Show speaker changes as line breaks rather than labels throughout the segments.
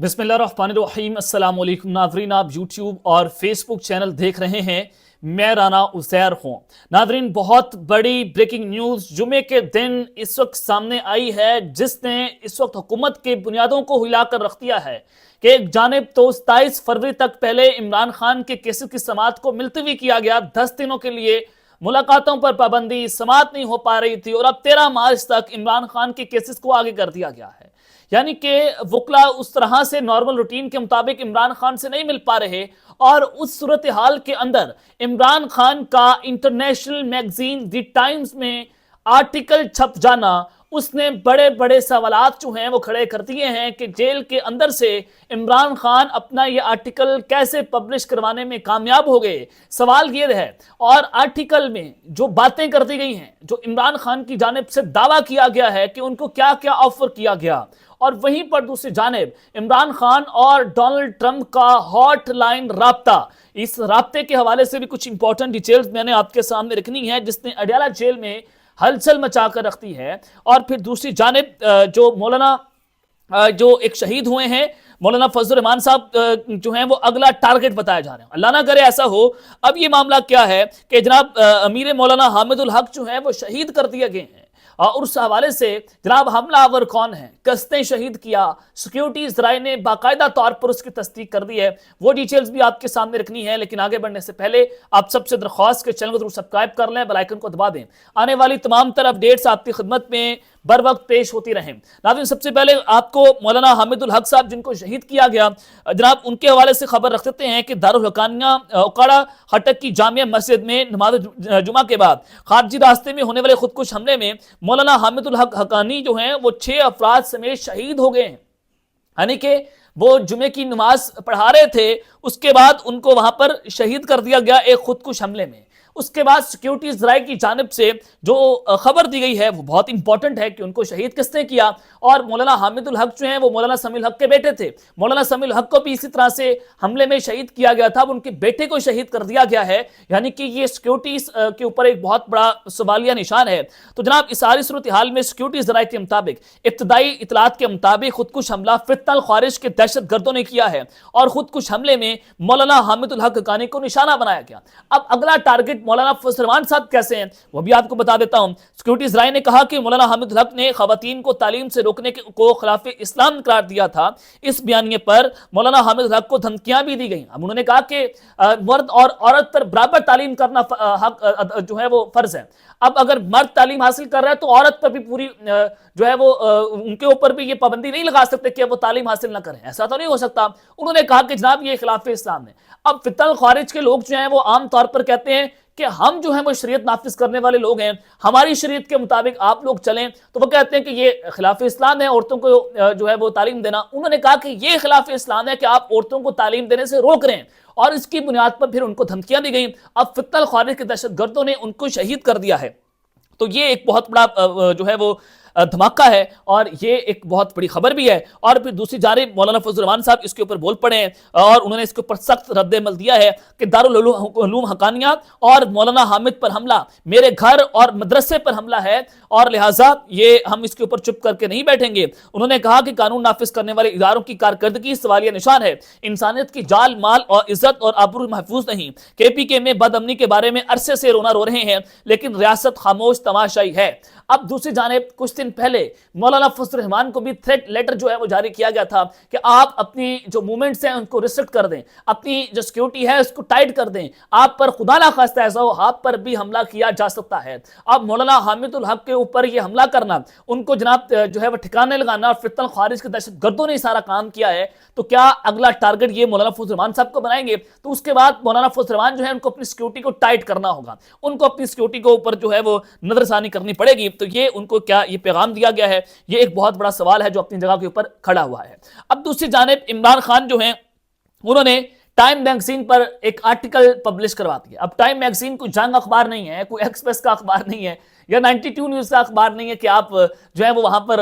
बिस्मिल्लाहिर्रहमानिर्रहीम अस्सलाम वालेकुम नाज़रीन, आप यूट्यूब और फेसबुक चैनल देख रहे हैं। मैं राना उज़ैर हूँ। नाज़रीन, बहुत बड़ी ब्रेकिंग न्यूज़ जुमे के दिन इस वक्त सामने आई है, जिसने इस वक्त हुकूमत के बुनियादों को हिलाकर रख दिया है कि एक जानिब तो 27 फरवरी तक पहले इमरान खान के केसेस की समाअत को मुलतवी किया गया। 10 दिनों के लिए मुलाकातों पर पाबंदी, समाअत नहीं हो पा रही थी और अब 13 मार्च तक इमरान खान के केसेस को आगे कर दिया गया है। यानी कि वकला उस तरह से नॉर्मल रूटीन के मुताबिक इमरान खान से नहीं मिल पा रहे और उस सूरत हाल के अंदर इमरान खान का इंटरनेशनल मैगजीन द टाइम्स में आर्टिकल छप जाना, उसने बड़े बड़े सवालात जो हैं वो खड़े कर दिए हैं कि जेल के अंदर से इमरान खान अपना ये आर्टिकल कैसे पब्लिश करवाने में कामयाब हो गए। सवाल ये है, और आर्टिकल में जो बातें कर दी गई हैं, जो इमरान खान की जानिब से दावा किया गया है कि उनको क्या क्या ऑफर किया गया, और वहीं पर दूसरी जानिब इमरान खान और डोनाल्ड ट्रंप का हॉटलाइन राब्ता, इस राब्ते के हवाले से भी कुछ इंपॉर्टेंट डिटेल्स मैंने आपके सामने रखनी है, जिसने अडयाला जेल में हलचल मचाकर रखती है। और फिर दूसरी जानिब जो मौलाना जो एक शहीद हुए हैं, मौलाना फजल रहमान साहब जो हैं वो अगला टारगेट बताया जा रहे हैं। अल्लाह ना करे ऐसा हो। अब ये मामला क्या है कि जनाब अमीर मौलाना हामिदुल हक जो हैं वो शहीद कर दिए गए हैं, और उस हवाले से जनाब हमलावर कौन है, किसने शहीद किया, सिक्योरिटी जराए ने बाकायदा तौर पर उसकी तस्दीक कर दी है, वो डिटेल्स भी आपके सामने रखनी है। लेकिन आगे बढ़ने से पहले आप सबसे दरख्वास्त के चैनल को जरूर सब्सक्राइब कर लें, बेल आइकन को दबा दें। आने वाली तमाम तरह अपडेट्स आपकी खिदमत में बर वक्त पेश होती रहें। नाज़रीन, सबसे पहले आपको मौलाना हामिदुल हक साहब जिनको शहीद किया गया, जनाब उनके हवाले से खबर रख देते हैं कि दारुल हकानिया उकाड़ा हटक की जामिया मस्जिद में नमाज जुमा के बाद खारजी रास्ते में होने वाले खुदकुश हमले में मौलाना हामिदुल हक हकानी जो हैं वो 6 अफराद समेत शहीद हो गए हैं। यानी कि वो जुमे की नमाज पढ़ा रहे थे, उसके बाद उनको वहां पर शहीद कर दिया गया एक खुदकुश हमले में। उसके बाद सिक्योरिटी जराए की जानिब से जो खबर दी गई है वो बहुत इंपॉर्टेंट है कि उनको शहीद किसने किया। और मौलाना हामिदुल हक जो हैं वो मौलाना समीउल हक के बेटे थे। मौलाना समीउल हक को भी इसी तरह से हमले में शहीद किया गया था, उनके बेटे को शहीद कर दिया गया है। यानी कि ये सिक्योरिटी के ऊपर एक बहुत बड़ा सवालिया निशान है। तो जनाब इस सारी सूरत हाल में सिक्योरिटी जराए के मुताबिक, इब्तदाई इतलात के मुताबिक खुदकुश हमला फितनल ख्वारिज के दहशत गर्दों ने किया है और खुदकुश हमले में मौलाना हामिदुल हक हकानी को निशाना बनाया गया। अब अगला टारगेट मौलाना फजल रहमान साहब कैसे हैं वो भी आपको बता देता हूं। सिक्योरिटी जराए ने कहा कि मौलाना हामिदुल हक ने खवातीन को तालीम से रोकने को खिलाफ इस्लाम करार दिया था। इस बयानिए पर मौलाना हामिदुल हक को धमकियां भी दी गई। अब उन्होंने कहा कि मर्द और औरत पर बराबर तालीम करना हक जो है वो फर्ज है। अब अगर मर्द तालीम हासिल कर रहा है तो औरत पर भी पूरी जो है वो उनके ऊपर भी ये पाबंदी नहीं लगा सकते कि वो तालीम हासिल ना करें, ऐसा तो नहीं हो सकता। उन्होंने कहा कि जनाब ये खिलाफ इस्लाम है। अब फितनल ख्वारिज के लोग जो हैं वो आम तौर पर कहते हैं कि हम जो है वो शरीयत नाफिज करने वाले लोग हैं, हमारी शरीयत के मुताबिक आप लोग चलें, तो वो कहते हैं कि ये खिलाफ इस्लाम है औरतों को जो है वो तालीम देना। उन्होंने कहा कि ये खिलाफ इस्लाम है कि आप औरतों को तालीम देने से रोक रहे हैं, और इसकी बुनियाद पर फिर उनको धमकियां दी गई। अब फितनल ख्वारिज के दहशत गर्दों ने उनको शहीद कर दिया है। तो ये एक बहुत बड़ा जो है वो धमाका है और ये एक बहुत बड़ी खबर भी है। और फिर दूसरी जानिब मौलाना फजल रहमान साहब इसके ऊपर बोल पड़े हैं और उन्होंने इसके ऊपर सख्त रद्द-ए-अमल दिया है कि दारुल उलूम हकानिया और मौलाना हामिद पर हमला मेरे घर और मदरसे पर हमला है, और लिहाजा ये हम इसके ऊपर चुप करके नहीं बैठेंगे। उन्होंने कहा कि कानून नाफिज करने वाले इदारों की कारकर्दगी सवालिया निशान है, इंसानियत की जान माल और इज्जत और आबरू महफूज नहीं। KPK में बदअमनी के बारे में अरसे से रोना रो रहे हैं, लेकिन रियासत खामोश तमाशाई है। अब दूसरी जानिब कुछ दिन पहले मौलाना फजल रहमान को भी थ्रेट लेटर जो है वो जारी किया गया था कि आप अपनी जो मूवमेंट्स हैं उनको रिस्ट्रिक्ट कर दें, अपनी जो सिक्योरिटी है उसको टाइट कर दें, आप पर खुदा ना खास्ता ऐसा हो आप पर भी हमला किया जा सकता है। अब मौलाना हामिदुल हक के ऊपर ये हमला करना, उनको जनाब जो है वो ठिकाने लगाना, और फितनल ख्वारिज के दहशत गर्दों ने सारा काम किया है। तो क्या अगला टारगेट ये मौलाना फजल रहमान साहब को बनाएंगे? तो उसके बाद मौलाना फजल रहमान जो है उनको अपनी सिक्योरिटी को टाइट करना होगा, उनको अपनी सिक्योरिटी के ऊपर जो है वो नजरसानी करनी पड़ेगी। तो ये उनको क्या ये पैगाम दिया गया है, ये एक बहुत बड़ा सवाल है जो अपनी जगह के ऊपर खड़ा हुआ है। अब दूसरी जानिब इमरान खान जो हैं उन्होंने टाइम मैगजीन पर एक आर्टिकल पब्लिश करवा दिया। अब टाइम मैगजीन कोई जंग अखबार नहीं है, कोई एक्सप्रेस का अखबार नहीं है, या 92 न्यूज़ का अखबार नहीं है कि आप जो है वो वहां पर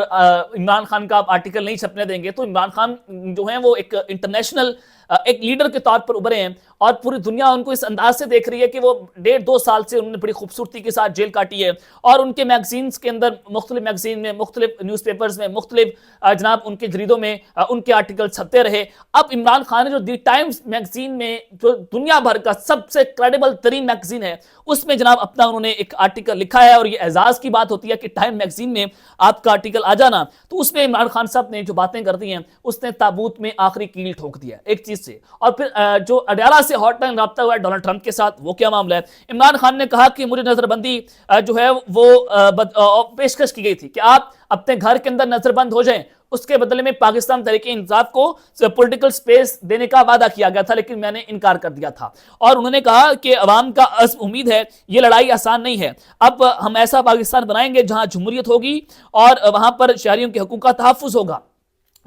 इमरान खान का आप आर्टिकल नहीं छपने देंगे। तो इमरान खान जो है वो एक इंटरनेशनल एक लीडर के तौर पर उभरे हैं और पूरी दुनिया उनको इस अंदाज से देख रही है कि वो 1.5-2 साल से उन्होंने बड़ी खूबसूरती के साथ जेल काटी है और उनके मैगजीन्स के अंदर, मुख्तलिफ मैगजीन में, मुख्तलिफ न्यूज़पेपर्स में, मुख्तलिफ जनाब उनके जरीदों में उनके आर्टिकल छपते रहे। अब इमरान खान ने जो दी टाइम्स मैगजीन में, जो दुनिया भर का सबसे क्रेडिबल तरीन मैगजीन है, उसमें जनाब अपना उन्होंने एक आर्टिकल लिखा है और ये एजाज की बात होती है कि टाइम मैगजीन में आपका आर्टिकल आ जाना। तो उसमें इमरान खान साहब ने जो बातें कर दी हैं, उसने ताबूत में आखिरी कील ठोक दिया एक चीज से। और फिर जो अडयाला से हॉटलाइन रब्ता हुआ है डोनाल्ड ट्रंप के साथ, वो क्या मामला है? इमरान खान ने कहा कि मुझे नजरबंदी जो है वो पेशकश की गई थी कि आप अपने घर के अंदर नजरबंद हो जाएं, उसके बदले में पाकिस्तान तहरीके इंसाफ को पॉलिटिकल स्पेस देने का वादा किया गया था, लेकिन मैंने इनकार कर दिया था। और उन्होंने कहा कि अवाम का अज़्म उम्मीद है, ये लड़ाई आसान नहीं है। अब हम ऐसा पाकिस्तान बनाएंगे जहां जमहूरियत होगी और वहां पर शहरियों के हकूक़ का तहफ़्फ़ुज़ होगा।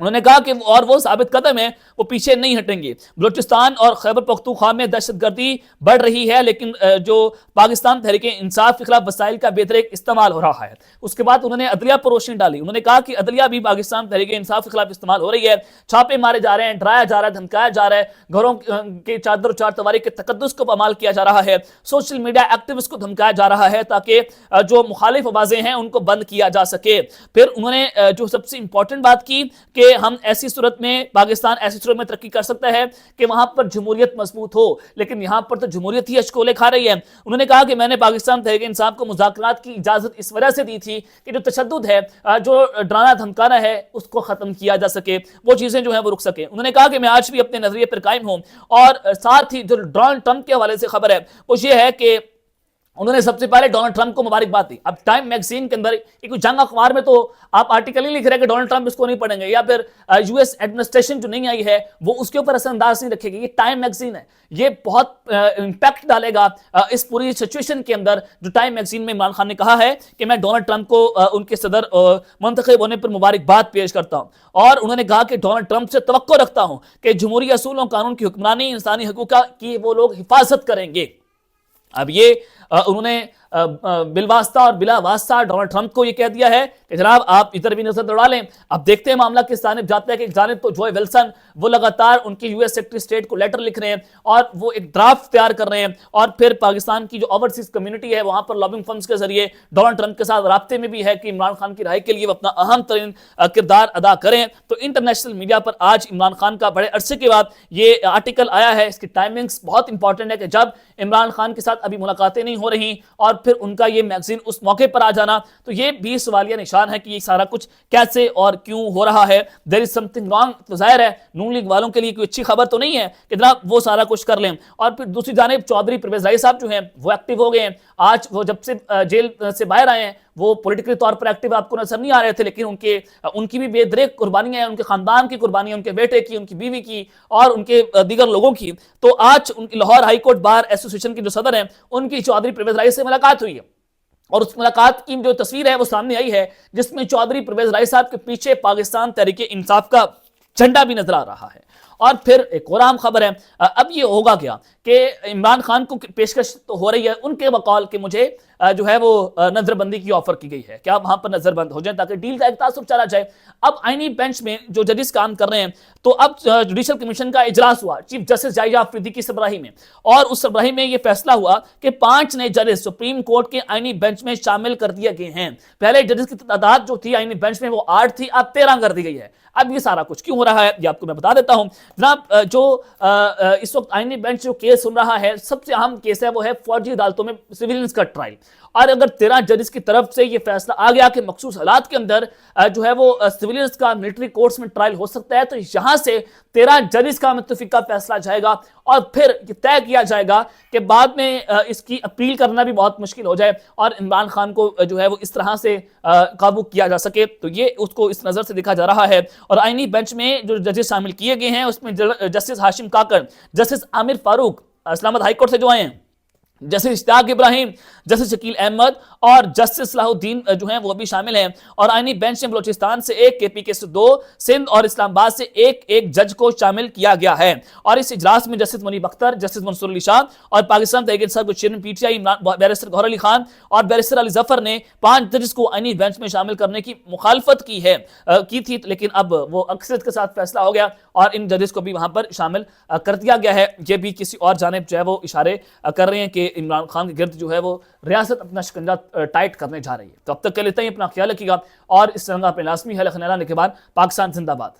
उन्होंने कहा कि वो साबित कदम है, वो पीछे नहीं हटेंगे। बलूचिस्तान और खैबर पख्तूनख्वा में दहशतगर्दी बढ़ रही है, लेकिन जो पाकिस्तान तहरीके इंसाफ के खिलाफ वसाइल का बेतरक इस्तेमाल हो रहा है। उसके बाद उन्होंने अदलिया पर रोशनी डाली। उन्होंने कहा कि अदलिया भी पाकिस्तान तहरीके इंसाफ के खिलाफ इस्तेमाल हो रही है, छापे मारे जा रहे हैं, डराया जा रहा है, धमकाया जा रहा है, घरों के चादर चार दीवारी के तकद्दुस को पामाल किया जा रहा है, सोशल मीडिया एक्टिविस्ट को धमकाया जा रहा है ताकि जो मुखालिफ आवाजें हैं उनको बंद किया जा सके। फिर उन्होंने जो सबसे इंपॉर्टेंट बात की कि हम ऐसी सूरत में, पाकिस्तान ऐसी सूरत में तरक्की कर सकता है कि वहां पर जमहूरियत मजबूत हो, लेकिन यहां पर तो जमहूरियत ही अशकोले खा रही है। उन्होंने कहा कि मैंने पाकिस्तान तहरीक इंसाफ को मुज़ाकरात की इजाजत इस वजह से दी थी कि जो तशद्दुद है, जो डराना धमकाना है, उसको खत्म किया जा सके, वो चीजें जो है वो रुक सके। उन्होंने कहा कि मैं आज भी अपने नजरिए पर कायम हूं। और साथ ही जो डोनाल्ड ट्रंप के हवाले से खबर है वो ये है कि उन्होंने सबसे पहले डोनाल्ड ट्रंप को मुबारकबाद दी। अब टाइम मैगजीन के अंदर एक जंग अखबार में तो आप आर्टिकल ही लिख रहे हैं कि डोनाल्ड ट्रंप इसको नहीं पढ़ेंगे, या फिर यूएस एडमिनिस्ट्रेशन जो नहीं आई है वो उसके ऊपर असरअंदाज नहीं रखेगी। ये टाइम मैगजीन है, ये बहुत इंपैक्ट डालेगा इस पूरी सिचुएशन के अंदर। जो टाइम मैगजीन में इमरान खान ने कहा है कि मैं डोनाल्ड ट्रंप को उनके सदर मुंतखब होने पर मुबारकबाद पेश करता हूं। और उन्होंने कहा कि डोनाल्ड ट्रंप से तवक्को रखता हूं कि जमहूरी असूलों, कानून की हुक्मरानी, इंसानी हकूक़ की वो लोग हिफाजत करेंगे। अब ये उन्होंने बिलवास्ता और बिला वास्ता डोनाल्ड ट्रंप को ये कह दिया है कि जनाब आप इधर भी नजर दौड़ा लें। अब देखते हैं मामला किस जानिब जाता है कि एक जानिब तो जोए विल्सन वो लगातार उनके यूएस सेक्रेटरी स्टेट को लेटर लिख रहे हैं और वो एक ड्राफ्ट तैयार कर रहे हैं, और फिर पाकिस्तान की जो ओवरसीज कम्युनिटी है वहां पर लॉबिंग फंड्स के जरिए डोनाल्ड ट्रंप के साथ राब्ते में भी है कि इमरान खान की राय के लिए वो अपना अहम तरीन किरदार अदा करें। तो इंटरनेशनल मीडिया पर आज इमरान खान का बड़े अरसे के बाद ये आर्टिकल आया है। इसकी टाइमिंग्स बहुत इंपॉर्टेंट है कि जब इमरान खान के साथ अभी मुलाकातें नहीं हो रही और फिर उनका ये मैगजीन उस मौके पर आ जाना, तो ये भी सवालिया निशान है कि ये सारा कुछ कैसे और क्यों हो रहा है। There is something wrong. तो जाहिर है नून लीग वालों के लिए कोई अच्छी खबर तो नहीं है कि जनाब वो सारा कुछ कर लें। और फिर दूसरी जानिब चौधरी परवेज राय साहब जो हैं वो एक्टिव हो गए हैं। आज वो जब से जेल से बाहर आए हैं वो पॉलिटिकल तौर पर एक्टिव आपको नजर नहीं आ रहे थे, लेकिन उनकी भी बेदरेक कुर्बानियां हैं, उनके खानदान की कुर्बानियां, उनके बेटे की, उनकी बीवी की और उनके दीगर लोगों की। तो आज उनकी लाहौर हाईकोर्ट बार एसोसिएशन के जो सदर हैं उनकी चौधरी परवेज राय से मुलाकात हुई है और उस मुलाकात की जो तस्वीर है वो सामने आई है जिसमें चौधरी परवेज राय साहब के पीछे पाकिस्तान तहरीके इंसाफ का झंडा भी नजर आ रहा है। और फिर एक और आम खबर है, अब ये होगा क्या कि इमरान खान को पेशकश तो हो रही है उनके बकौल कि मुझे जो है वो नजरबंदी की ऑफर की गई है कि आप वहां पर नजरबंद हो जाएं ताकि डील का एक तासुब चला जाए। अब आईनी बेंच में जो जजेस काम कर रहे हैं, तो अब जुडिशल कमीशन का इजलास हुआ चीफ जस्टिस जायजा अफरीदी की सरबराही में, और उस सरबराही में यह फैसला हुआ कि 5 नए जजेस सुप्रीम कोर्ट के आईनी बेंच में शामिल कर दिए गए हैं। पहले जजेस की तादाद जो थी आईनी बेंच में वो 8 थी, अब 13 कर दी गई है। अब ये सारा कुछ क्यों हो रहा है ये आपको मैं बता देता हूं। जनाब जो इस वक्त आईनी बेंच जो केस सुन रहा है, सबसे अहम केस है वो है फौजी अदालतों में सिविलियंस का ट्रायल। और अगर 13 जजेस की तरफ से ये फैसला आ गया कि मखसूस हालात के अंदर जो है वो सिविलियंस का मिलिट्री कोर्ट्स में ट्रायल हो सकता है, तो यहां से 13 जजेस का मुत्तफिका फैसला जाएगा और फिर ये तय किया जाएगा कि बाद में इसकी अपील करना भी बहुत मुश्किल हो जाए और इमरान खान को जो है वो इस तरह से काबू किया जा सके। तो ये उसको इस नजर से देखा जा रहा है। और आईनी बेंच में जो जजेस शामिल किए गए हैं उसमें जस्टिस हाशिम काकर, जस्टिस आमिर फारूक इस्लामाबाद हाईकोर्ट से जो आए हैं, जस्टिस इश्तियाक इब्राहिम, जस्टिस शकील अहमद और जस्टिस सलाहुद्दीन जो हैं वो भी शामिल हैं। और आईनी बेंच में बलोचिस्तान से एक, केपीके से 2, सिंध और इस्लामाबाद से एक जज को शामिल किया गया है। और इस इजलास में जस्टिस मुनीब अख्तर, जस्टिस मंसूर अली शाह और पाकिस्तान तहरीक इंसाफ के chairman PTI barrister Gohar Ali Khan और बैरिस्टर अली जफर ने 5 जजेस को आईनी बेंच में शामिल करने की मुखालफत की थी, लेकिन अब वो अक्सरियत के साथ फैसला हो गया और इन जजेस को भी वहां पर शामिल कर दिया गया है। ये भी किसी और जानिब जो है वो इशारे कर रहे हैं कि इमरान खान के गिर्द जो है वो रियासत अपना शिकंजा टाइट करने जा रही है। तो अब तक के लिए इतना ही, अपना ख्याल रखिएगा और इस तरह अपने लाजमी ख्याल के बाद पाकिस्तान जिंदाबाद।